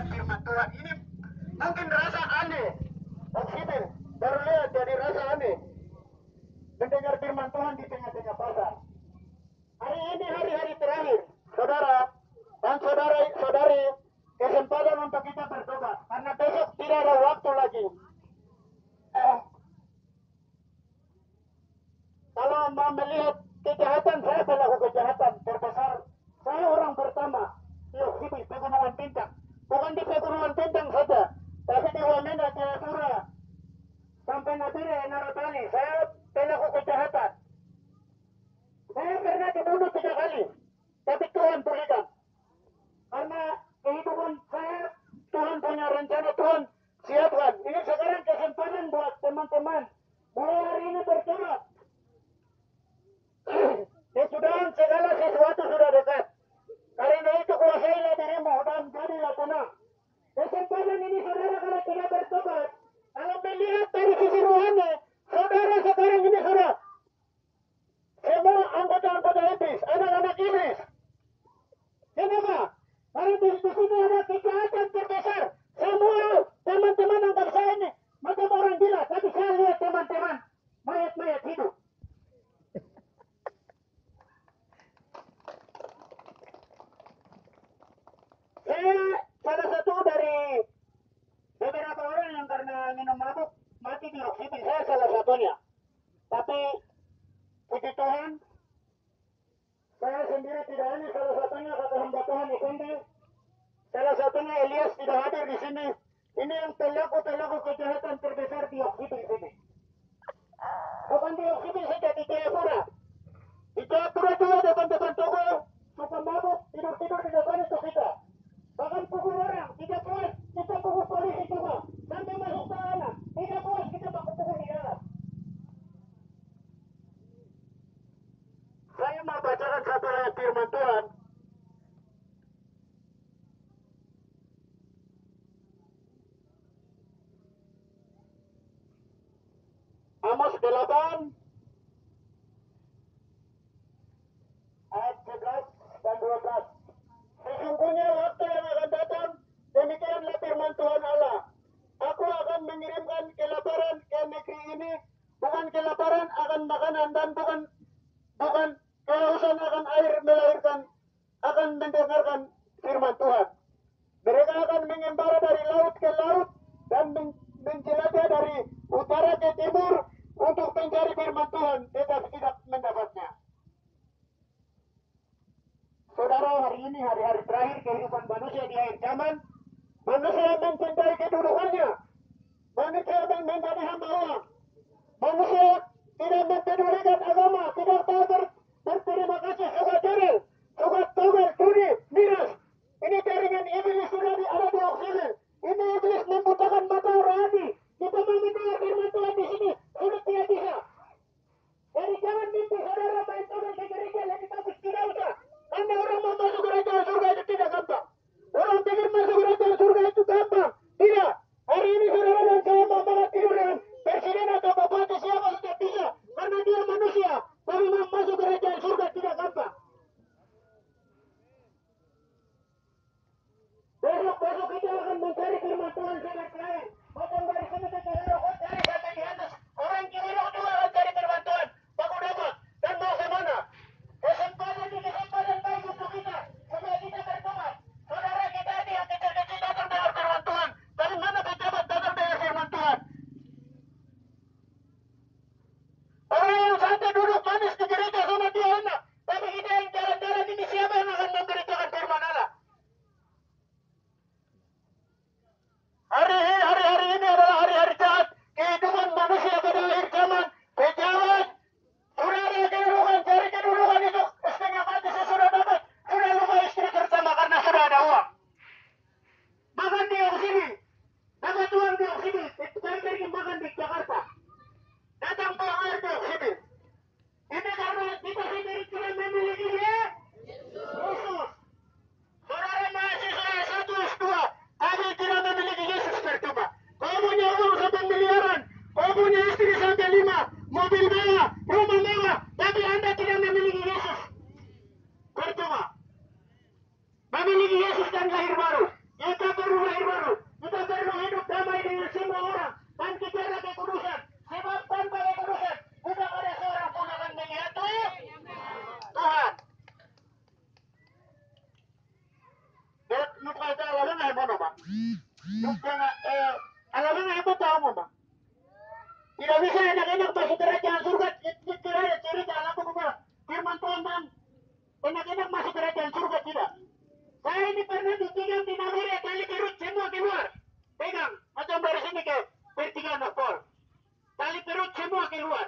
firman Tuhan ini mungkin rasa aneh. Oksigen baru lihat jadi rasa aneh mendengar firman Tuhan di tengah-tengah pasar. Hari ini hari-hari terakhir, saudara dan saudari, kesempatan untuk kita bertobat karena besok tidak ada waktu lagi. Kalau mau melihat kejahatan, saya pelaku kejahatan terbesar. Saya orang pertama di Pegunungan Bintang. Bukan di Pegunungan Bintang saja, tapi di Wamena, Jayapura, sampai Nabire, Narotani. Saya pelaku kejahatan. Saya pernah dibunuh 3 kali, tapi Tuhan berikan. Karena kehidupan saya, Tuhan punya rencana, Tuhan siapkan. Ini sekarang kesempatan buat teman-teman. Mulai hari ini bertobat. Kesudahan segala sesuatu sudah dekat. Karena itu kuasailah dirimu dan jadilah tenang. Kesempatan ini saudara kalau tidak bertobat, kalau melihat dari sisi rohani, saudara sekarang ini sudah semua anggota-anggota iblis, anak-anak iblis. Kenapa? Karena di sini ada kejahatan terbesar. Semua teman-teman anggap saya ini macam orang gila, tapi saya lihat teman-teman mayat-mayat hidup. Saya salah satu dari beberapa orang yang karena minum mabuk mati di oksigen. Saya salah satunya. Tapi puji Tuhan, saya sendiri tidak ini, salah satunya kata hamba Tuhan Effendi, salah satunya Elias tidak hadir di sini. Ini yang pelaku kejahatan terbesar di oksigen sini. Bukan di oksigen saja, di Jayapura. Di Jayapura juga depan-depan toko, suka mabuk, tidur-tidur di depan itu kita. Bahkan pukul orang, tidak puas, kita pukul polisi juga. Sampai masuk tahanan, tidak puas, kita pukul di dalam. Saya mau bacakan satu ayat firman Tuhan. Amos 8 ayat 11 dan 12. Sesungguhnya waktu yang akan datang, demikianlah firman Tuhan Allah. Aku akan mengirimkan kelaparan ke negeri ini, bukan kelaparan akan makanan dan bukan kehausan akan air melahirkan, akan mendengarkan firman Tuhan. Mereka akan mengembara dari laut ke laut dan menjelajah dari utara ke timur untuk mencari firman Tuhan, tetapi tidak mendapatnya. Saudara, hari ini hari-hari terakhir kehidupan manusia di akhir zaman. Manusia mencintai kedudukannya. Manusia menjadi hamba Allah. Manusia tidak mempedulikan agama, tidak tahu berterima kasih, suka jeril, suka togar, judi, miras. Ini jaringan iblis sudah ada di oksigen. Ini iblis membutakan mata rohani. Kita mau mendengar firman Tuhan di sini sudah tidak bisa. Jadi jangan mimpi saudara main togar ke gereja lebih bagus, tidak usah. Karena orang mau masuk gereja surga itu tidak gampang. Orang pikir masuk gereja surga itu gampang. Tidak. Hari ini saudara dan saya mau malah tidur dengan presiden atau bupati siapa saja bisa. Karena dia manusia. Tapi mau masuk gereja surga tidak gampang. Besok kita akan mencari firman Tuhan sangat lain. Bukan dari sini ke Kehero, cari sampai di atas. Orang Kehero juga akan cari firman Tuhan. Baku dapat. Dan mau kemana? Kesempatan baik untuk kita. Supaya kita bertobat. Saudara kita ini yang kecil-kecil datang dengan firman Tuhan. Dari mana pejabat datang dengan firman Tuhan? Orang yang satu duduk manis di gereja sama dia enak. Tapi kita yang jalan-jalan ini siapa yang akan memberitakan firman Allah? Hari Alam mo nga, tahu mo ba? Tidak bisa enak-enak masuk kerajaan surga. Tidak cerita, alam mo ba? Firman Tuhan bang, enak-enak masuk kerajaan surga tidak. Saya ini pernah ditinggal di Nigeria, kali perut semua keluar. Pegang, macam dari sini ke pertigaan Pol. Tali perut semua keluar.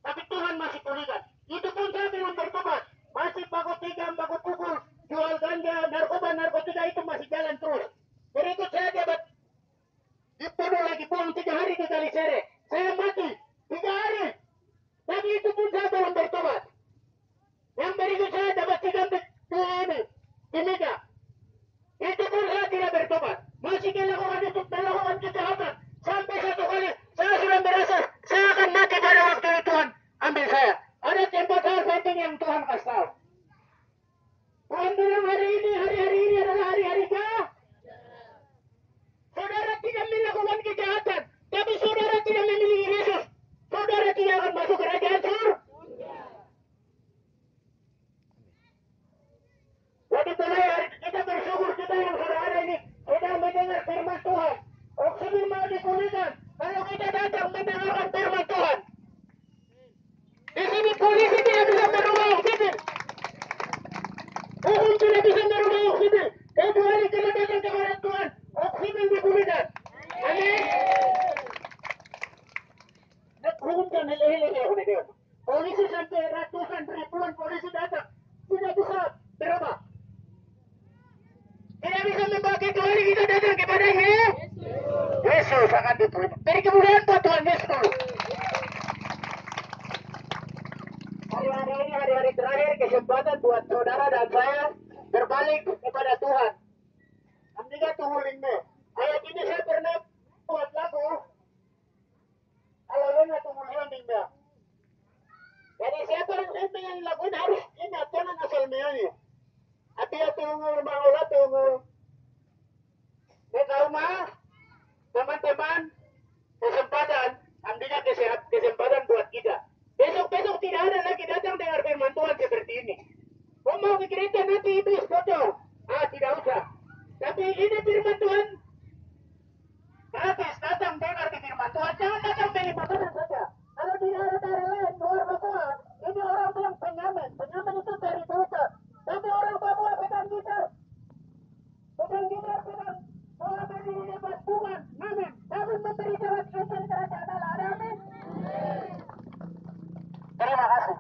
Tapi Tuhan masih pulihkan. Itu pun saya belum bertobat. Masih baku tikam, baku pukul, jual ganja, narkoba, narkotika itu masih jalan terus. Berikut saya dapat dibunuh lagi, buang 3 hari di kali sere. Saya mati 3 hari. Tapi itu pun saya belum bertobat. Yang berikut saya dapat 3 ini, timika. Itu pun saya tidak bertobat. Masih melakukan itu, melakukan kejahatan. Sampai satu kali saya sudah merasa saya akan mati pada waktu itu Tuhan ambil saya. Ada tempat saya penting yang Tuhan kasih tahu. Tuhan bilang hari ini adalah hari-hari jahat. Saudara tidak melakukan kejahatan, tapi saudara tidak memilih Yesus. Saudara tidak akan masuk kerajaan surga. Jadi kita bersyukur kita yang sudah ada ini sudah mendengar firman Tuhan. Oksigen mau dipulihkan. Kalau kita datang mendengarkan firman Tuhan, di sini polisi tidak bisa merubah oksigen. Hukum tidak bisa merubah oksigen. Kecuali kita datang kepada Tuhan, oksigen dipulihkan. Amin. Hukum kan hele-hele aku nih. Polisi sampai ratusan ribuan polisi datang tidak bisa berubah. Tidak bisa membawa kecuali kita datang kepada Yesus akan dipulihkan. Beri kemuliaan buat Tuhan Yesus dulu. Hari-hari ini hari-hari terakhir kesempatan buat saudara dan saya berbalik kepada Tuhan. Amdiga tungulin me. Ayat ini saya pernah buat lagu. Kalau nggak tungulin me. Jadi siapa yang pengen lagu harus ingat jangan asal meani. Atia tunggu maula tunggu. Kita rumah teman-teman kesempatan ambilnya kesempatan buat kita. Besok tidak ada lagi datang dengar firman Tuhan seperti ini. Kau mau ke gereja nanti iblis bocor. Tidak usah. Tapi ini firman Tuhan. Gratis datang dengar di firman Tuhan. Jangan datang beli makanan saja. Kalau tidak ada dari lain luar Papua, ini orang bilang pengamen. Pengamen itu dari dosa. Tapi orang Papua pegang gitar. Pegang bola berdiri lepas Tuhan. Amin. Tapi memberi jawab Tuhan kerajaan Allah. Amin. Terima kasih.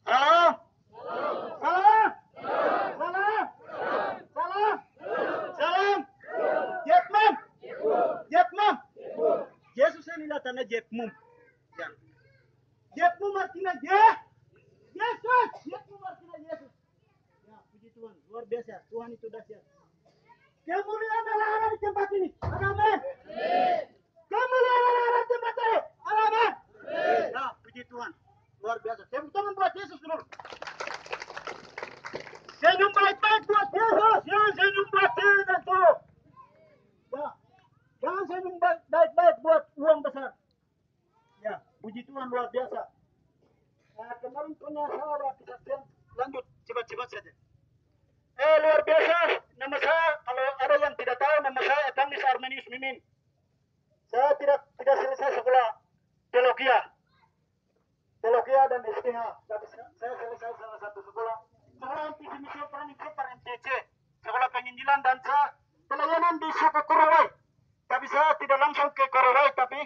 Salam. Salam. Salam. Salam. Salam. Yetmum. Yetmum. Yesus ini datangnya Yetmum. Ya. Yetmum artinya Yesus. Yetmum artinya Yesus. Ya, puji Tuhan. Luar biasa. Tuhan itu dahsyat. Kemuliaan Allah ada di tempat ini. Amin. Kemuliaan Allah ada di tempat ini. Amin. Ya, puji Tuhan. Luar biasa. Tepuk tangan buat Yesus dulu. Senyum baik-baik buat Yesus. Jangan senyum buat diri dan tuh. Ya. Jangan senyum baik-baik buat uang besar. Ya, puji Tuhan luar biasa. Kemarin punya saudara kesaksian. Lanjut, cepat-cepat saja. Luar biasa. Nama saya, kalau ada yang tidak tahu, nama saya Etangis Armenius Mimin. Saya tidak selesai sekolah teologi dan STH. Tapi saya selesai salah satu sekolah visi misi operanik super MTC, sekolah penginjilan, dan saya pelayanan di suku Korowai. Tapi saya tidak langsung ke Korowai, tapi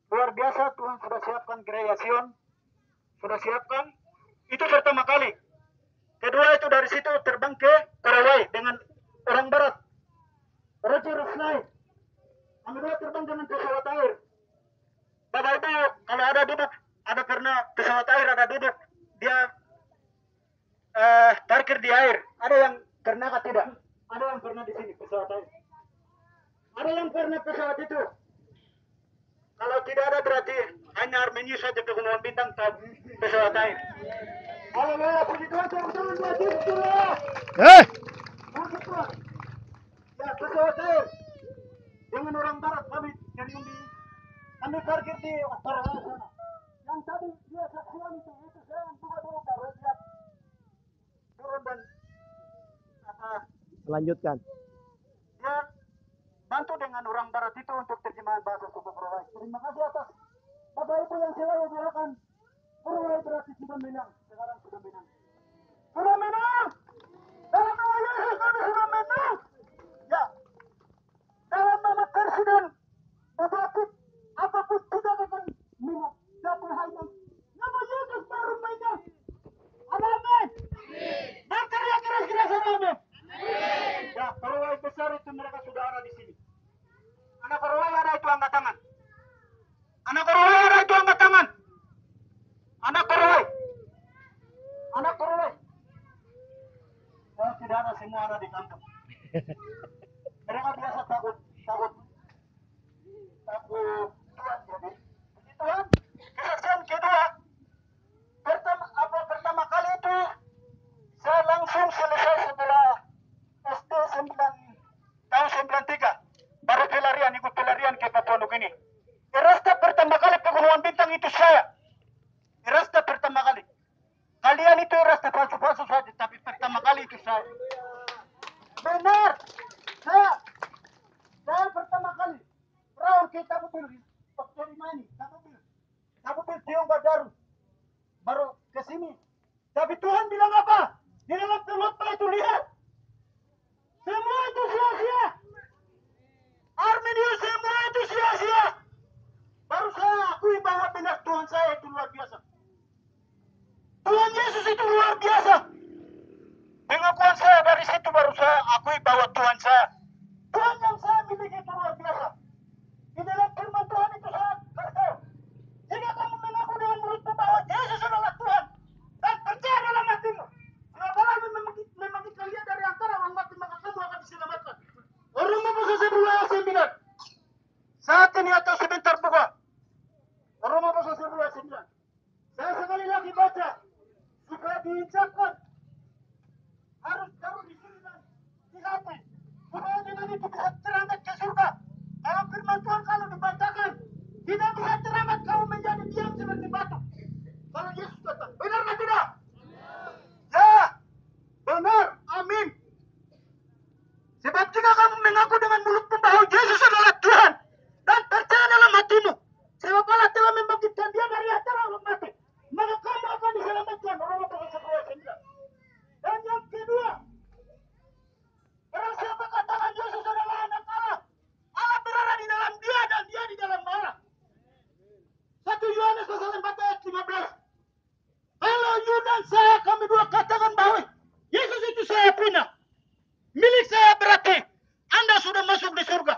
luar biasa Tuhan sudah siapkan gereja Sion, sudah siapkan. Itu pertama kali. Kedua itu dari situ terbang ke Korowai dengan orang barat. Raja Rusnai. Ambil terbang dengan pesawat air. Bapak Ibu, kalau ada duduk, ada karena pesawat air ada duduk, dia parkir di air. Ada yang pernah atau tidak? Ada yang pernah di sini pesawat air. Ada yang pernah pesawat itu. Kalau tidak ada berarti hanya Armenius saja pegunungan bintang pesawat air. Haleluya, puji Tuhan, teman-teman buat Yesus dulu. Masuk Tuhan. Ya, pesawat air. Dengan orang barat kami kami parkir di Korowai sana. Yang tadi dia saksian itu saya yang juga baru lihat turun dan Lanjutkan. Dia bantu dengan orang barat itu untuk terjemahan bahasa suku Korowai. Terima kasih atas Bapak Ibu yang selalu menyalakan Korowai berarti sudah menang. Sekarang sudah menang. Sudah menang! Dalam nama Yesus kami sudah menang! Ya, dalam nama Presiden Bupati apapun tidak akan menang. Tapi hanya nama Yesus baru menang. Amin. Dan teriak keras-keras amin. Ya, Korowai besar itu mereka sudah ada di sini. Anak Korowai ada itu angkat tangan. Anak Korowai ada itu angkat tangan. Anak Korowai. Anak Korowai. Kalau tidak ada semua ada di kampung. Mereka biasa takut Tuhan jadi. Puji Tuhan. Kesaksian kedua. Pertama kali itu saya langsung selesai setelah SD 9 tahun 93. Baru pelarian, ikut pelarian ke Papua Nugini. Erasta pertama kali Pegunungan Bintang itu saya. Erasta pertama kali. Kalian itu erasta palsu-palsu saja, tapi pertama kali itu saya. Benar. Saya pertama kali. Perahu kita betul. Dari mana? Kabupaten Tiong Badaru. Baru ke sini. Tapi Tuhan bilang apa? Di dalam pelotah itu lihat. Semua itu sia-sia. Arminius semua itu sia-sia. Baru saya akui bahwa benar Tuhan saya itu luar biasa. Tuhan Yesus itu luar biasa. Pengakuan saya dari situ baru saya akui bahwa Tuhan saya. Tuhan yang saya miliki itu luar biasa. Di dalam firman Tuhan itu sangat berkata. Jika kamu mengaku dengan mulutmu bahwa Yesus adalah Tuhan dan percaya dalam hatimu, Allah memanggilkan dia dari antara orang mati, maka kamu akan diselamatkan. Roma pasal 11 ayat 9. Saat ini atau sebentar buka. Roma pasal 11 ayat 9. Saya sekali lagi baca supaya diucapkan harus taruh di sini dan di hati supaya dengan itu bisa terangkat ke surga. Kalau firman Tuhan kalau dibacakan tidak bisa terangkat, kamu menjadi diam seperti batu. Kalau Yesus datang, benar atau tidak? Ya, benar, amin. Sebab jika kamu mengaku dengan mulutmu bahwa Yesus adalah Tuhan dan percaya dalam hatimu, sebab Allah telah membangkitkan dia dari antara orang mati, maka kamu akan diselamatkan. Roma pasal 11 ayat 9. Dan yang kedua, barang siapa katakan Yesus adalah anak Allah, Allah berada di dalam dia dan dia di dalam Allah. 1 Yohanes pasal 4 ayat 15. Kalau you dan saya kami dua katakan bahwa Yesus itu saya punya, milik saya, berarti Anda sudah masuk di surga.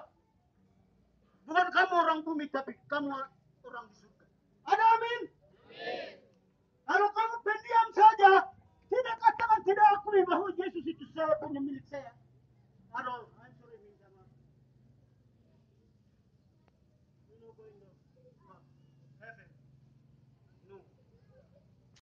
Bukan kamu orang bumi, tapi kamu orang di surga. Ada amin? Kalau kamu pendiam saja, tidak katakan, tidak akui bahwa Yesus itu saya punya, milik saya. Aduh, I'm sorry, minta maaf.